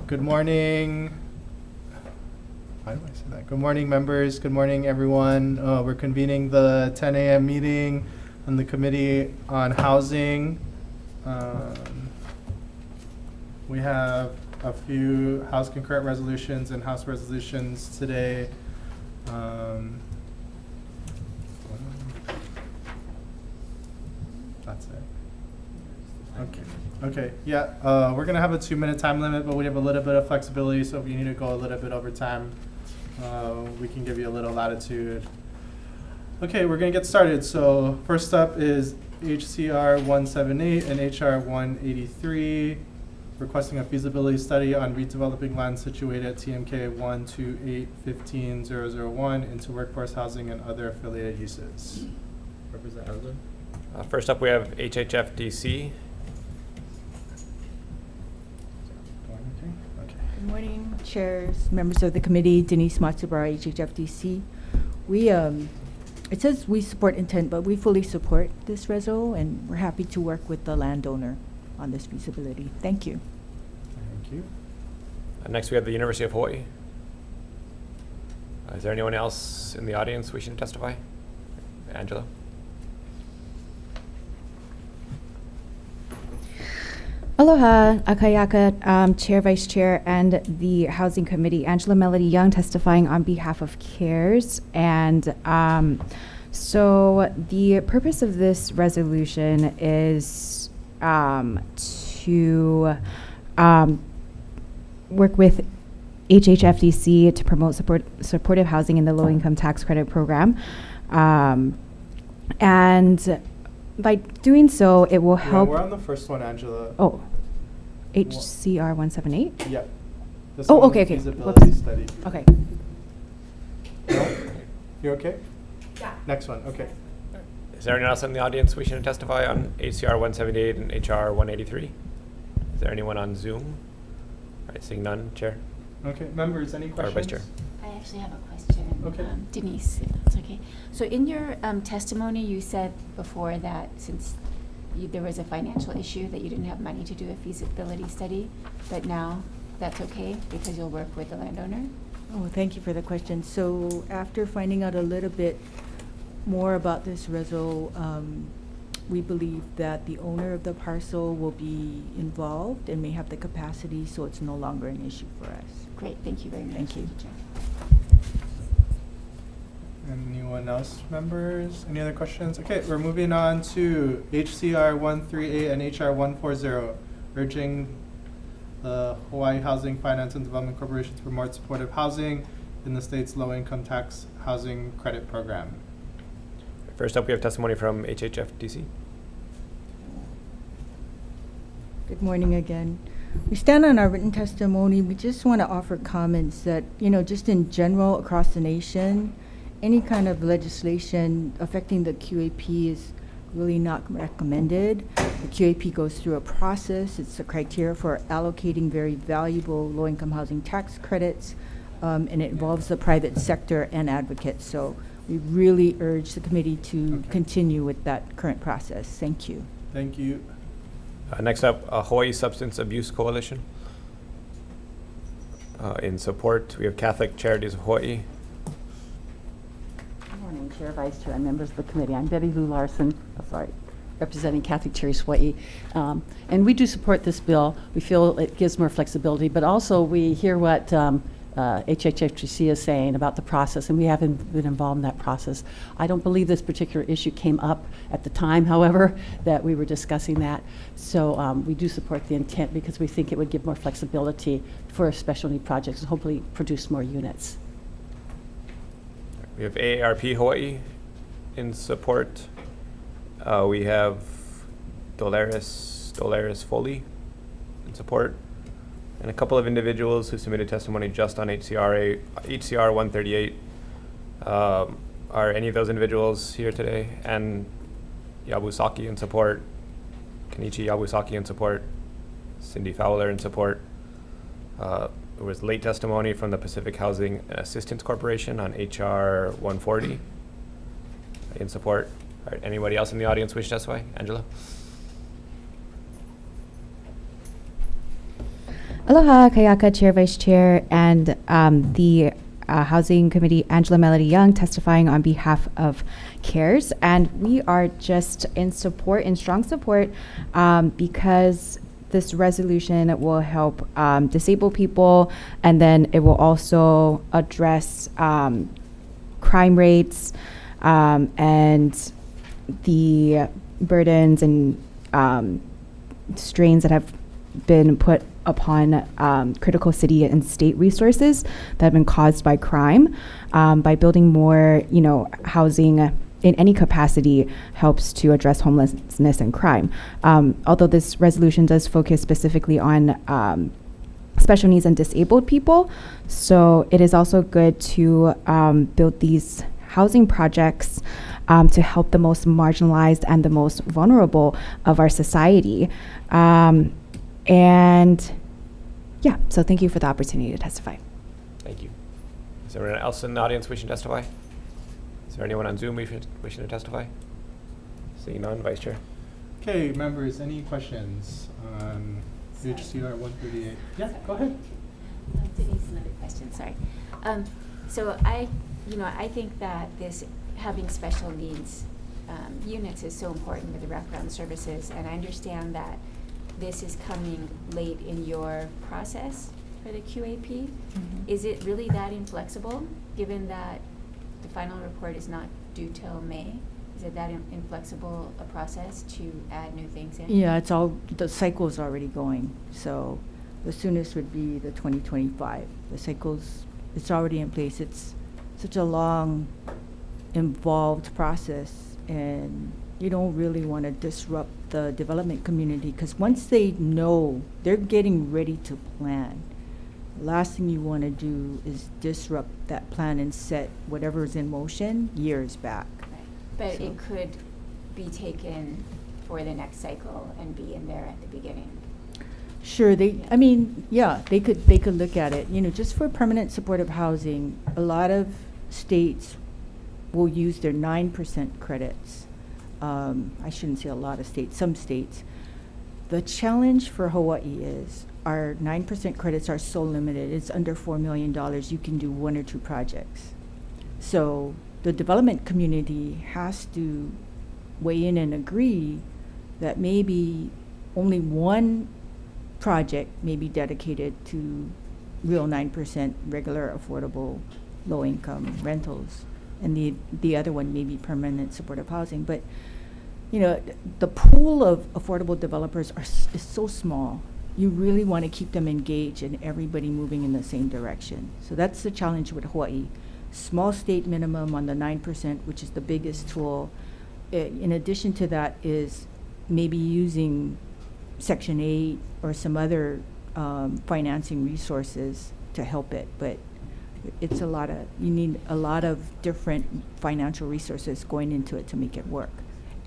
Good morning. Why do I say that? Good morning, members. Good morning, everyone. We're convening the 10 a.m. meeting on the Committee on Housing. We have a few House concurrent resolutions and House resolutions today. That's it. Okay, yeah, we're gonna have a 2-minute time limit, but we have a little bit of flexibility, so if you need to go a little bit over time, we can give you a little latitude. Okay, we're gonna get started. So first up is HCR 178 and HR 183, requesting a feasibility study on redeveloping land situated at TMK 128-15001 into workforce housing and other affiliated uses. Representative. First up, we have HHFDC. Good morning, chairs, members of the committee. Denise Matsubara, HHFDC. It says we support intent, but we fully support this reso, and we're happy to work with the landowner on this feasibility. Thank you. Thank you. Next, we have the University of Hawaii. Is there anyone else in the audience wishing to testify? Angela? Aloha, Akayaka, Chair, Vice Chair, and the Housing Committee. Angela Melody Young testifying on behalf of CARES. And so the purpose of this resolution is to work with HHFDC to promote supportive housing in the low-income tax credit program. And by doing so, it will help. We're on the first one, Angela. Oh, HCR 178? Yeah. This Oh, one, okay, the okay. feasibility Whoops. study. Okay. No? You okay? Yeah. Next one, okay. Is there anyone else in the audience wishing to testify on HCR 178 and HR 183? Is there anyone on Zoom? All right, seeing none, Chair. Okay, members, any Or questions? Vice Chair. I actually have a question. Okay. Denise, if that's okay. So in your testimony, you said before that since there was a financial issue that you didn't have money to do a feasibility study, but now that's okay because you'll work with the landowner? Oh, thank you for the question. So after finding out a little bit more about this reso, we believe that the owner of the parcel will be involved and may have the capacity, so it's no longer an issue for us. Great, thank you very much. Thank you. Chair. Anyone else, members? Any other questions? Okay, we're moving on to HCR 138 and HR 140, urging the Hawaii Housing Finance and Development Corporation to promote supportive housing in the state's low-income tax housing credit program. First up, we have testimony from HHFDC. Good morning again. We stand on our written testimony. We just want to offer comments that, just in general across the nation, any kind of legislation affecting the QAP is really not recommended. The QAP goes through a process. It's a criteria for allocating very valuable low-income housing tax credits, and it involves the private sector and advocates. So we really urge the committee to continue with that current process. Thank you. Thank you. Next up, Hawaii Substance Abuse Coalition. In support, we have Catholic Charities of Hawaii. Good morning, Chair, Vice Chair, and members of the committee. I'm Debbie Lou Larson, representing Catholic Charities of Hawaii. And we do support this bill. We feel it gives more flexibility, but also we hear what HHFDC is saying about the process, and we haven't been involved in that process. I don't believe this particular issue came up at the time, however, that we were discussing that. So we do support the intent because we think it would give more flexibility for special need projects and hopefully produce more units. We have AARP Hawaii in support. We have Dolaris Foley in support. And a couple of individuals who submitted testimony just on HCR 138. Are any of those individuals here today? And Yabusaki in support. Kenichi Yabusaki in support. Cindy Fowler in support. There was late testimony from the Pacific Housing and Assistance Corporation on HR 140 in support. All right, anybody else in the audience wish to testify? Angela? Aloha, Kayaka, Chair, Vice Chair, and the Housing Committee, Angela Melody Young, testifying on behalf of CARES. And we are just in strong support, because this resolution will help disabled people, and then it will also address crime rates and the burdens and strains that have been put upon critical city and state resources that have been caused by crime. By building more, housing in any capacity helps to address homelessness and crime. Although this resolution does focus specifically on special needs and disabled people, so it is also good to build these housing projects to help the most marginalized and the most vulnerable of our society. And yeah, so thank you for the opportunity to testify. Thank you. Is there anyone else in the audience wishing to testify? Is there anyone on Zoom wishing to testify? Seeing none, Vice Chair. Okay, members, any questions on HCR 138? Yeah, go ahead. Denise, another question, sorry. So I think that this having special needs units is so important with the wraparound services, and I understand that this is coming late in your process for the QAP. Mm-hmm. Is it really that inflexible, given that the final report is not due till May? Is it that inflexible a process to add new things in? Yeah, the cycle's already going. So the soonest would be the 2025. It's already in place. It's such a long, involved process, and you don't really want to disrupt the development community, because once they know they're getting ready to plan, the last thing you want to do is disrupt that plan and set whatever's in motion years back. Right. But So- it could be taken for the next cycle and be in there at the beginning. Sure, Yeah. they could look at it. Just for permanent supportive housing, a lot of states will use their 9% credits. I shouldn't say a lot of states, some states. The challenge for Hawaii is our 9% credits are so limited. It's under $4 million. You can do 1 or 2 projects. So the development community has to weigh in and agree that maybe only one project may be dedicated to real 9% regular, affordable, low-income rentals, and the other one may be permanent supportive housing. But the pool of affordable developers is so small. You really want to keep them engaged and everybody moving in the same direction. So that's the challenge with Hawaii. Small state minimum on the 9%, which is the biggest tool. In addition to that is maybe using Section 8 or some other financing resources to help it. But you need a lot of different financial resources going into it to make it work.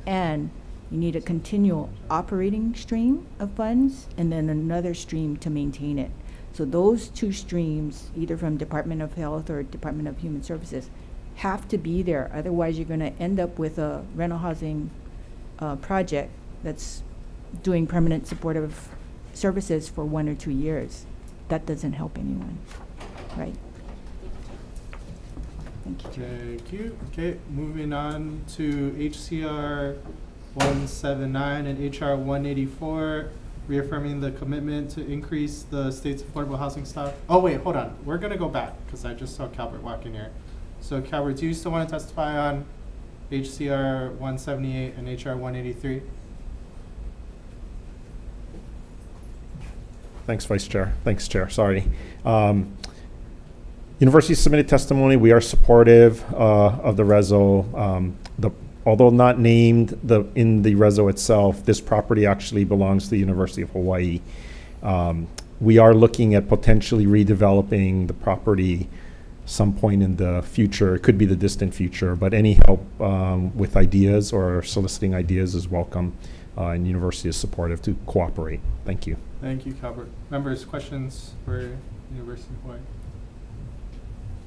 And you need a continual operating stream of funds and then another stream to maintain it. So those 2 streams, either from Department of Health or Department of Human Services, have to be there. Otherwise, you're going to end up with a rental housing project that's doing permanent supportive services for 1 or 2 years. That doesn't help anyone, right? Thank you. Thank you. Okay, moving on to HCR 179 and HR 184, reaffirming the commitment to increase the state's affordable housing stock. Oh wait, hold on. We're gonna go back because I just saw Calvert walk in here. So Calvert, do you still want to testify on HCR 178 and HR 183? Thanks, Vice Chair. Thanks, Chair. Sorry. University submitted testimony. We are supportive of the reso. Although not named in the reso itself, this property actually belongs to the University of Hawaii. We are looking at potentially redeveloping the property some point in the future. It could be the distant future, but any help with ideas or soliciting ideas is welcome, and University is supportive to cooperate. Thank you. Thank you, Calvert. Members, questions for University of Hawaii?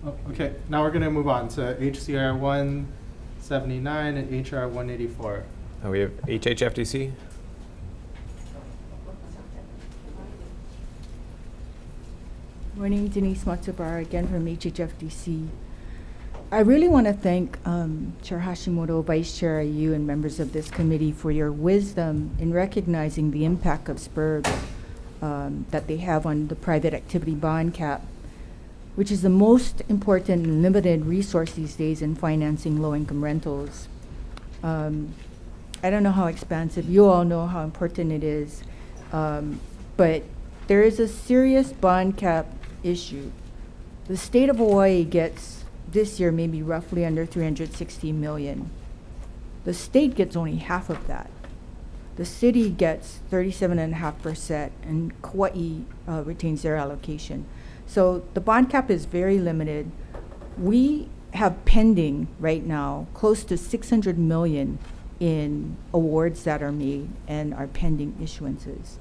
Oh, okay, now we're going to move on to HCR 179 and HR 184. We have HHFDC. Morning, Denise Matsubara again from HHFDC. I really want to thank Chair Hashimoto, Vice Chair Ayu, and members of this committee for your wisdom in recognizing the impact of SPURBs that they have on the private activity bond cap, which is the most important and limited resource these days in financing low-income rentals. I don't know how expansive, you all know how important it is, but there is a serious bond cap issue. The state of Hawaii gets this year maybe roughly under 360 million. The state gets only half of that. The city gets 37.5%, and Kauai retains their allocation. So the bond cap is very limited. We have pending right now close to 600 million in awards that are made and are pending issuances.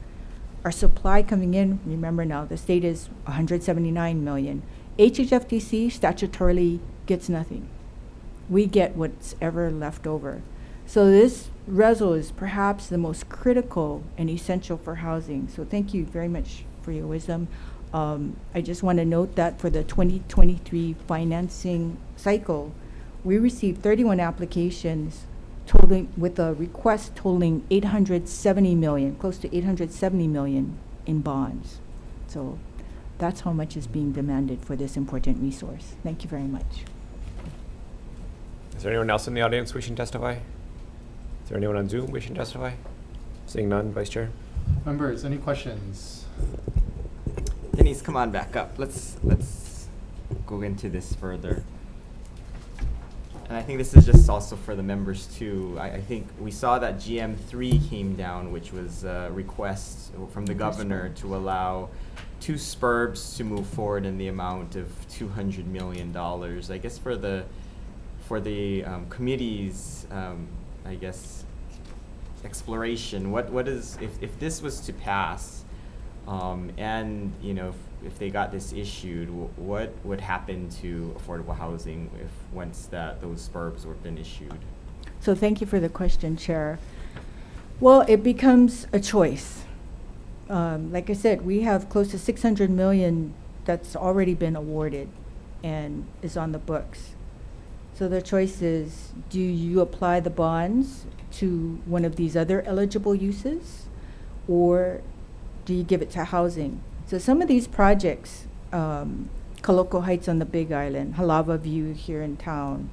Our supply coming in, remember now, the state is 179 million. HHFDC statutorily gets nothing. We get what's ever left over. So this RESO is perhaps the most critical and essential for housing. So thank you very much for your wisdom. I just want to note that for the 2023 financing cycle, we received 31 applications totaling, with a request totaling 870 million, close to 870 million in bonds. So that's how much is being demanded for this important resource. Thank you very much. Is there anyone else in the audience wishing to testify? Is there anyone on Zoom wishing to testify? Seeing none, Vice Chair. Members, any questions? Denise, come on back up. Let's go into this further. And I think this is just also for the members too. I think we saw that GM3 came down, which was a request from the governor to allow 2 SPURBs to move forward in the amount of $200 million. I guess for the committee's, I guess, exploration, what is, if this was to pass, and you know, if they got this issued, what would happen to affordable housing if once those SPURBs were been issued? So thank you for the question, Chair. Well, it becomes a choice. Like I said, we have close to 600 million that's already been awarded and is on the books. So the choice is, do you apply the bonds to one of these other eligible uses, or do you give it to housing? So some of these projects, Kaloko Heights on the Big Island, Halava View here in town,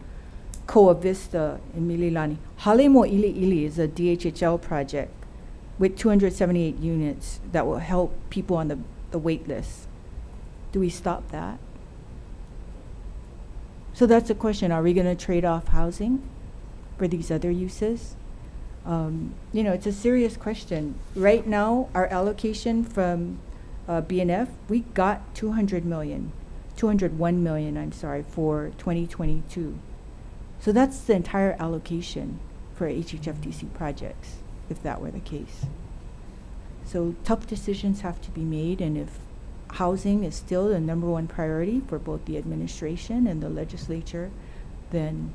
Koa Vista in Mililani. Hale Mo Ili Ili is a DHHL project with 278 units that will help people on the wait list. Do we stop that? So that's the question. Are we going to trade off housing for these other uses? You know, it's a serious question. Right now, our allocation from BNF, we got 201 million, I'm sorry, for 2022. So that's the entire allocation for HHFDC projects, if that were the case. So tough decisions have to be made, and if housing is still the #1 priority for both the administration and the legislature, then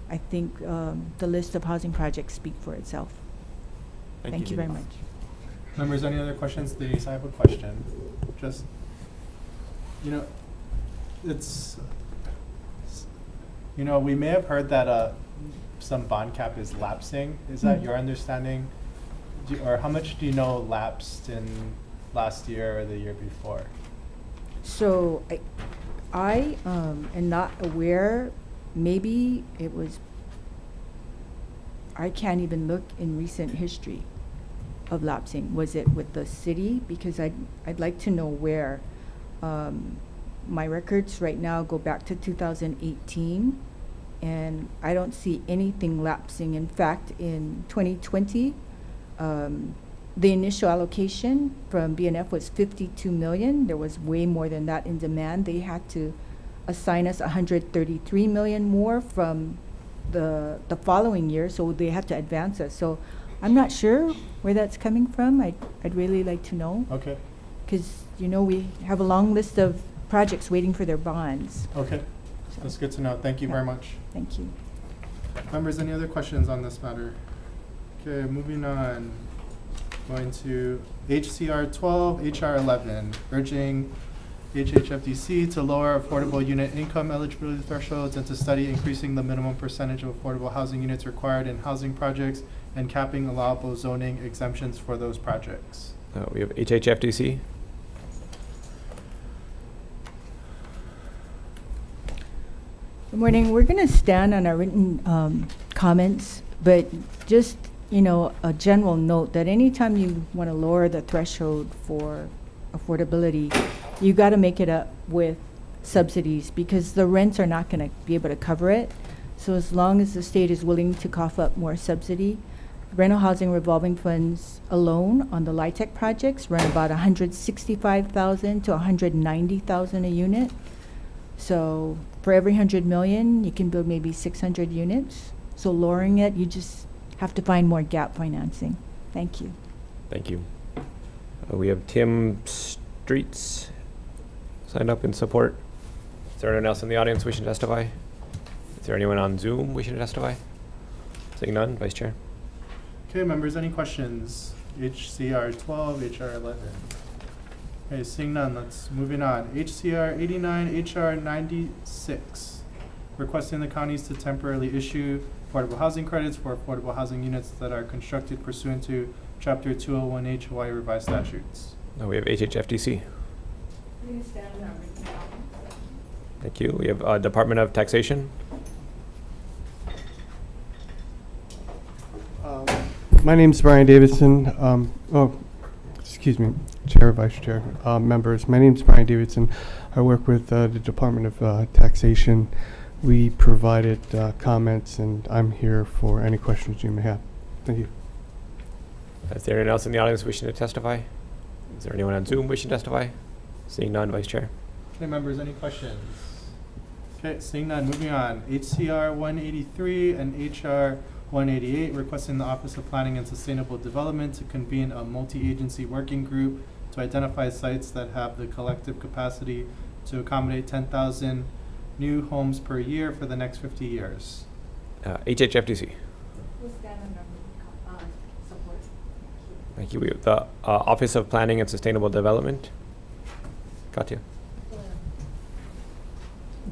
I think the list of housing projects speak for itself. Thank you very much. Members, any other questions? Denise, I have a question. Just, you know, we may have heard that some bond cap is lapsing. Is that your understanding? Or how much do you know lapsed in last year or the year before? So I am not aware. Maybe it was, I can't even look in recent history of lapsing. Was it with the city? Because I'd like to know where. My records right now go back to 2018, and I don't see anything lapsing. In fact, in 2020, the initial allocation from BNF was 52 million. There was way more than that in demand. They had to assign us 133 million more from the following year, so they had to advance us. So I'm not sure where that's coming from. I'd really like to know. Okay. Because, you know, we have a long list of projects waiting for their bonds. Okay. So, That's good to know. Thank you yeah. very much. Thank you. Members, any other questions on this matter? Okay, moving on. Going to HCR 12, HR 11, urging HHFDC to lower affordable unit income eligibility thresholds and to study increasing the minimum percentage of affordable housing units required in housing projects and capping allowable zoning exemptions for those projects. We have HHFDC. Good morning. We're going to stand on our written comments, but just, a general note that anytime you want to lower the threshold for affordability, you got to make it up with subsidies because the rents are not going to be able to cover it. So as long as the state is willing to cough up more subsidy, rental housing revolving funds alone on the LIHTC projects run about $165,000 to $190,000 a unit. So for every 100 million, you can build maybe 600 units. So lowering it, you just have to find more gap financing. Thank you. Thank you. We have Tim Streets signed up in support. Is there anyone else in the audience wishing to testify? Is there anyone on Zoom wishing to testify? Seeing none, Vice Chair. Okay, members, any questions? HCR 12, HR 11. Okay, seeing none, let's moving on. HCR 89, HR 96, requesting the counties to temporarily issue affordable housing credits for affordable housing units that are constructed pursuant to Chapter 201H Hawaii Revised Statutes. We have HHFDC. Thank you. We have Department of Taxation. My name's Brian Davidson. Excuse me, Chair, Vice Chair, members. My name's Brian Davidson. I work with the Department of Taxation. We provided comments, and I'm here for any questions you may have. Thank you. Is there anyone else in the audience wishing to testify? Is there anyone on Zoom wishing to testify? Seeing none, Vice Chair. Okay, members, any questions? Okay, seeing none, moving on. HCR 183 and HR 188, requesting the Office of Planning and Sustainable Development to convene a multi-agency working group to identify sites that have the collective capacity to accommodate 10,000 new homes per year for the next 50 years. HHFDC. Thank you. We have the Office of Planning and Sustainable Development. Katya.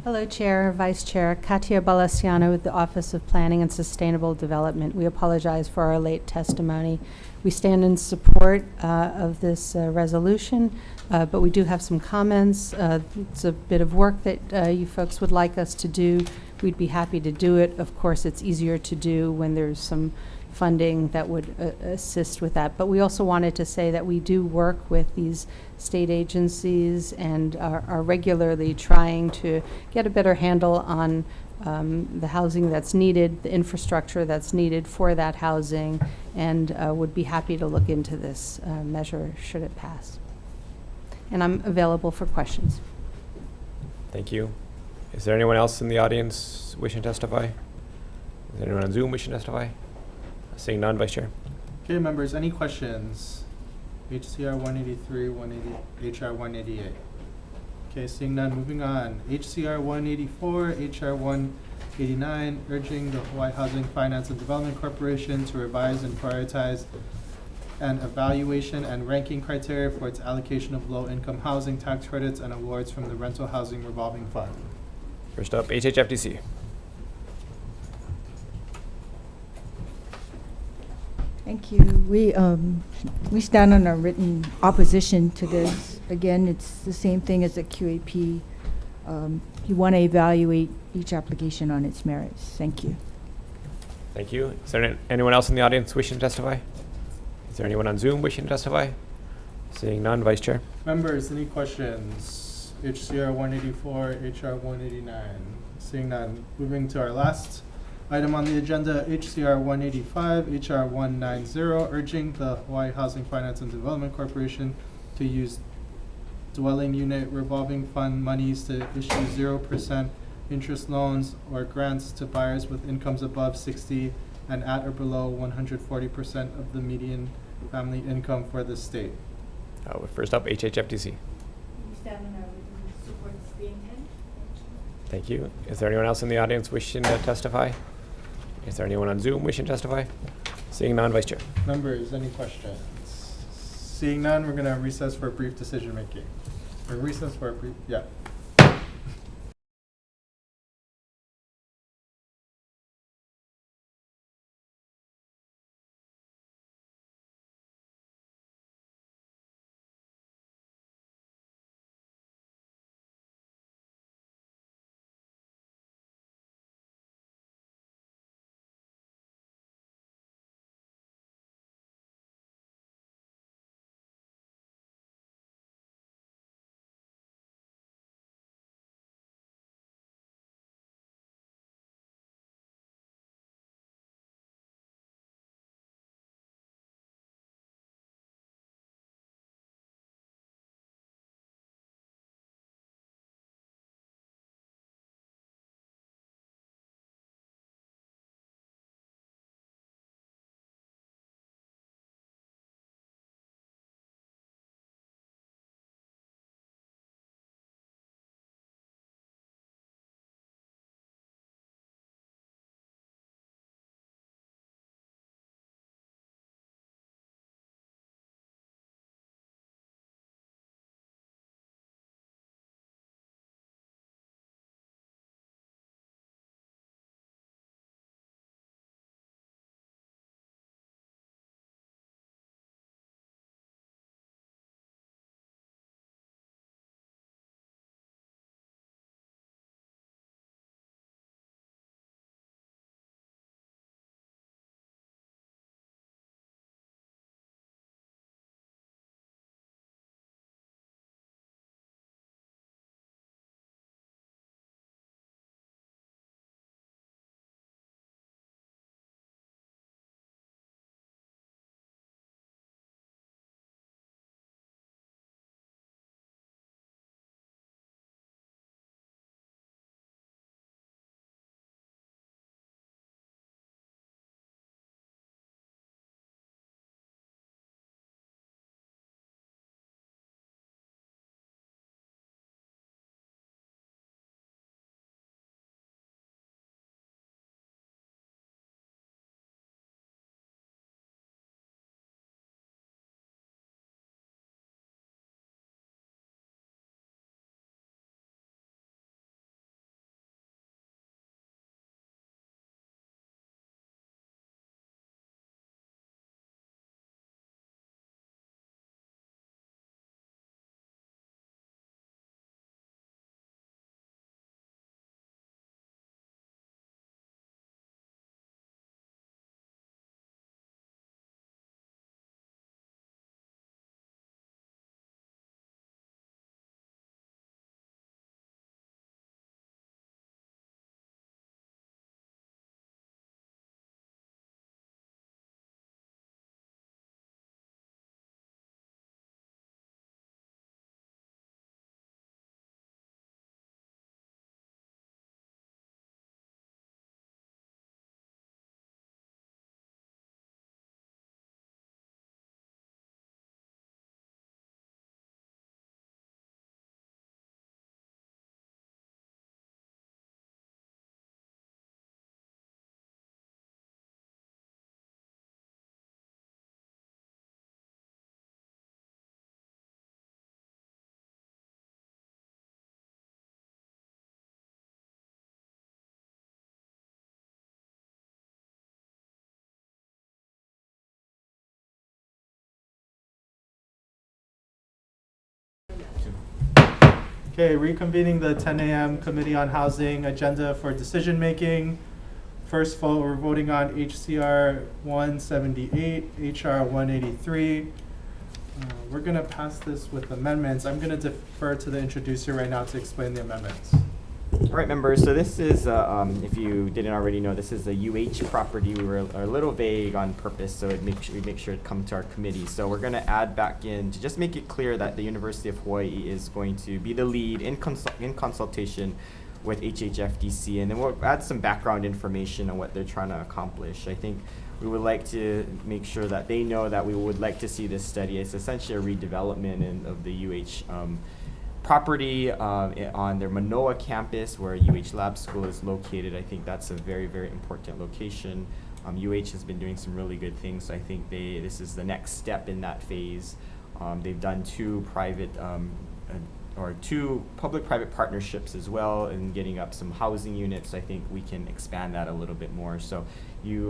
Hello, Chair, Vice Chair. Katia Balaciano with the Office of Planning and Sustainable Development. We apologize for our late testimony. We stand in support of this resolution, but we do have some comments. It's a bit of work that you folks would like us to do. We'd be happy to do it. Of course, it's easier to do when there's some funding that would assist with that. But we also wanted to say that we do work with these state agencies and are regularly trying to get a better handle on the housing that's needed, the infrastructure that's needed for that housing, and would be happy to look into this measure should it pass. And I'm available for questions. Thank you. Is there anyone else in the audience wishing to testify? Is there anyone on Zoom wishing to testify? Seeing none, Vice Chair. Okay, members, any questions? HCR 183, HR 188. Okay, seeing none, moving on. HCR 184, HR 189, urging the Hawaii Housing Finance and Development Corporation to revise and prioritize an evaluation and ranking criteria for its allocation of low-income housing tax credits and awards from the Rental Housing Revolving Fund. First up, HHFDC. Thank you. We stand on our written opposition to this. Again, it's the same thing as a QAP. You want to evaluate each application on its merits. Thank you. Thank you. Is there anyone else in the audience wishing to testify? Is there anyone on Zoom wishing to testify? Seeing none, Vice Chair. Members, any questions? HCR 184, HR 189. Seeing none. Moving to our last item on the agenda, HCR 185, HR 190, urging the Hawaii Housing Finance and Development Corporation to use dwelling unit revolving fund monies to issue 0% interest loans or grants to buyers with incomes above 60 and at or below 140% of the median family income for the state. First up, HHFDC. Thank you. Is there anyone else in the audience wishing to testify? Is there anyone on Zoom wishing to testify? Seeing none, Vice Chair. Members, any questions? Seeing none, we're going to recess for brief decision making. For recess for, yeah. Okay, reconvening the 10 a.m. Committee on Housing agenda for decision making. First vote, we're voting on HCR 178, HR 183. We're going to pass this with amendments. I'm going to defer to the introducer right now to explain the amendments. All right, members, so this is, if you didn't already know, this is a UH property. We were a little vague on purpose, so we make sure it come to our committee. So we're going to add back in to just make it clear that the University of Hawaii is going to be the lead in consultation with HHFDC, and then we'll add some background information on what they're trying to accomplish. I think we would like to make sure that they know that we would like to see this study. It's essentially a redevelopment of the UH property on their Manoa campus where UH Lab School is located. I think that's a very, very important location. UH has been doing some really good things, so I think this is the next step in that phase. They've done 2 private or 2 public-private partnerships as well, and getting up some housing units. I think we can expand that a little bit more. So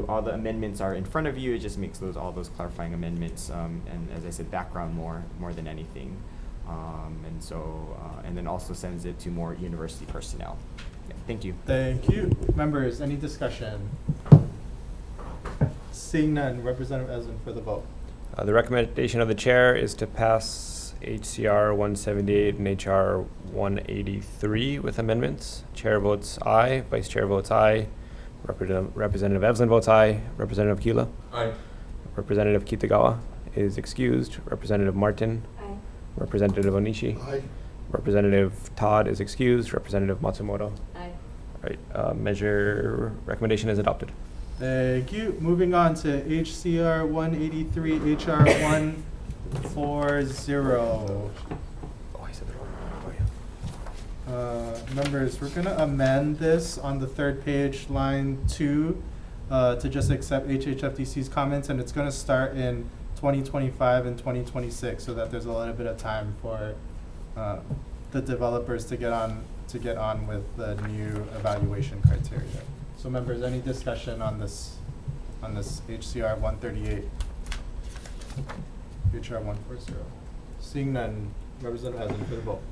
all the amendments are in front of you. It just makes all those clarifying amendments, and as I said, background more than anything. And then also sends it to more university personnel. Yeah, thank you. Thank you. Members, any discussion? Seeing none, Representative Eslin for the vote. The recommendation of the chair is to pass HCR 178 and HR 183 with amendments. Chair votes aye, Vice Chair votes aye, Representative Eslin votes aye, Representative Kila. Aye. Representative Kitagawa is excused, Representative Martin. Aye. Representative Onishi. Aye. Representative Todd is excused, Representative Matsumoto. Aye. All right, recommendation is adopted. Thank you. Moving on to HCR 183, HR 140. Oh, I said the wrong one. Members, we're going to amend this on the 3rd page, line 2, to just accept HHFDC's comments, and it's going to start in 2025 and 2026, so that there's a little bit of time for the developers to get on with the new evaluation criteria. So members, any discussion on this HCR 138, HR 140? Seeing none, Representative Hazen for the vote.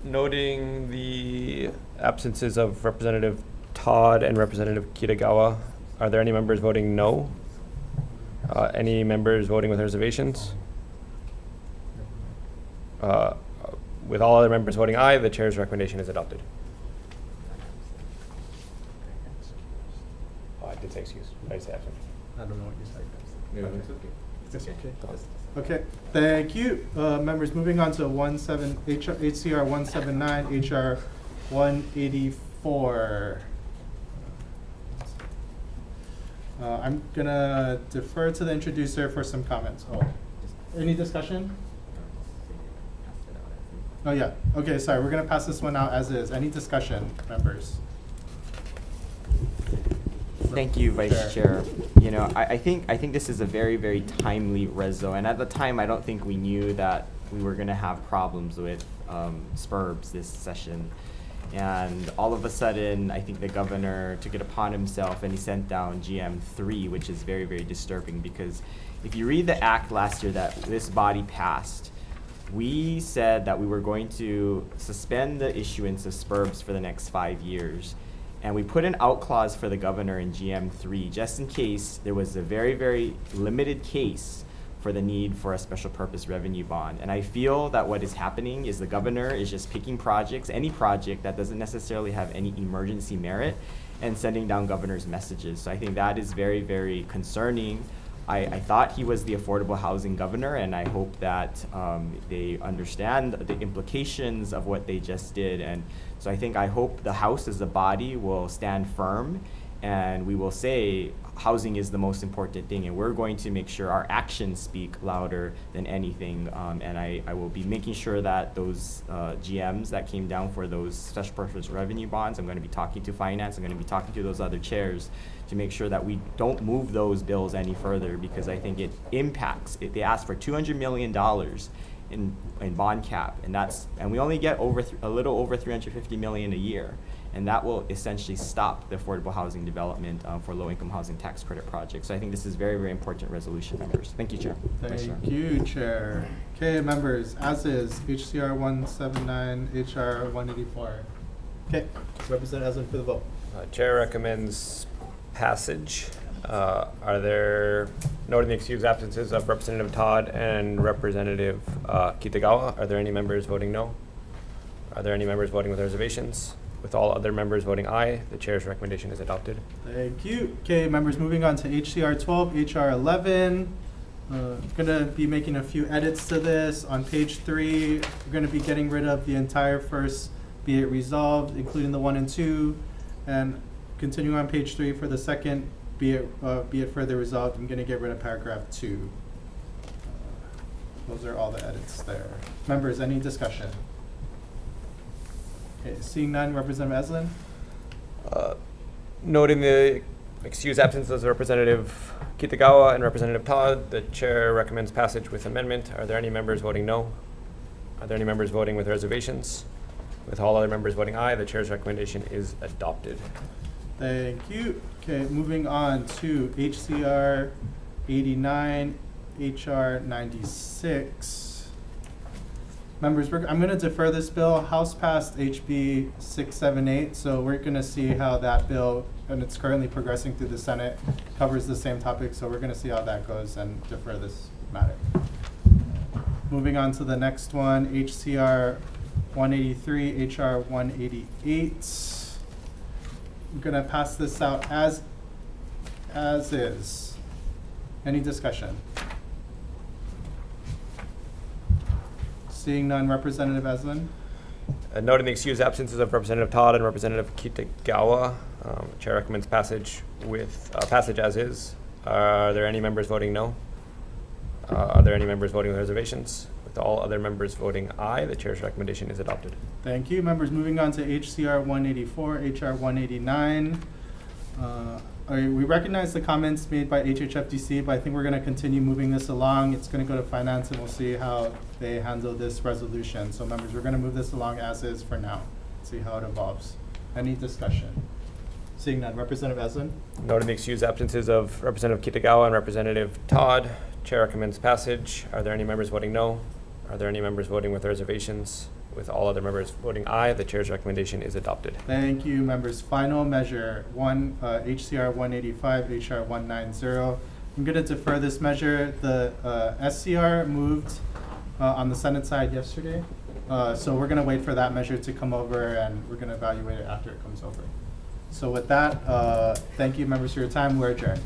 Noting the absences of Representative Todd and Representative Kitagawa, are there any members voting no? Any members voting with reservations? With all other members voting aye, the chair's recommendation is adopted. Oh, I did say excuse. I did say absent. I don't know what you said. No, it's okay. It's okay. Okay, thank you. Members, moving on to HCR 179, HR 184. I'm gonna defer to the introducer for some comments. Oh, any discussion? Oh yeah, okay, sorry, we're gonna pass this one out as is. Any discussion, members? Thank you, Vice Chair. You know, I think this is a very, very timely reso, and at the time, I don't think we knew that we were going to have problems with SPURBs this session. And all of a sudden, I think the governor took it upon himself and he sent down GM3, which is very, very disturbing, because if you read the act last year that this body passed, we said that we were going to suspend the issuance of SPURBs for the next 5 years. And we put an out clause for the governor in GM3 just in case there was a very, very limited case for the need for a special purpose revenue bond. And I feel that what is happening is the governor is just picking projects, any project that doesn't necessarily have any emergency merit, and sending down governor's messages. So I think that is very, very concerning. I thought he was the affordable housing governor, and I hope that they understand the implications of what they just did. And so I hope the House as a body will stand firm, and we will say housing is the most important thing, and we're going to make sure our actions speak louder than anything. And I will be making sure that those GMs that came down for those special purpose revenue bonds, I'm going to be talking to finance, I'm going to be talking to those other chairs to make sure that we don't move those bills any further, because I think it impacts. They asked for $200 million in bond cap, and we only get a little over $350 million a year. And that will essentially stop the affordable housing development for low-income housing tax credit projects. So I think this is very, very important resolution, members. Thank you, Chair. Thank you, Chair. Okay, members, as is, HCR 179, HR 184. Okay, Representative Hazen for the vote. Chair recommends passage. Noting the excused absences of Representative Todd and Representative Kitagawa, are there any members voting no? Are there any members voting with reservations? With all other members voting aye, the chair's recommendation is adopted. Thank you. Okay, members, moving on to HCR 12, HR 11. I'm going to be making a few edits to this. On page 3, we're going to be getting rid of the entire first be it resolved, including the 1 and 2. And continuing on page 3 for the second, be it further resolved, I'm going to get rid of paragraph 2. Those are all the edits there. Members, any discussion? Okay, seeing none, Representative Eslin? Noting the excused absences of Representative Kitagawa and Representative Todd, the chair recommends passage with amendment. Are there any members voting no? Are there any members voting with reservations? With all other members voting aye, the chair's recommendation is adopted. Thank you. Okay, moving on to HCR 89, HR 96. Members, I'm going to defer this bill. House passed HB 678, so we're going to see how that bill, and it's currently progressing through the Senate, covers the same topic, so we're going to see how that goes and defer this matter. Moving on to the next one, HCR 183, HR 188. I'm going to pass this out as is. Any discussion? Seeing none, Representative Eslin. Noting the excused absences of Representative Todd and Representative Kitagawa, Chair recommends passage with passage as is. Are there any members voting no? Are there any members voting with reservations? With all other members voting aye, the chair's recommendation is adopted. Thank you. Members, moving on to HCR 184, HR 189. We recognize the comments made by HHFDC, but I think we're going to continue moving this along. It's going to go to finance, and we'll see how they handle this resolution. So members, we're going to move this along as is for now. See how it evolves. Any discussion? Seeing none. Representative Eslin. Noting the excused absences of Representative Kitagawa and Representative Todd, Chair recommends passage. Are there any members voting no? Are there any members voting with reservations? With all other members voting aye, the chair's recommendation is adopted. Thank you, members. Final measure, HCR 185, HR 190. I'm going to defer this measure. The SCR moved on the Senate side yesterday. So we're going to wait for that measure to come over, and we're going to evaluate it after it comes over. So with that, thank you, members, for your time. We're adjourned.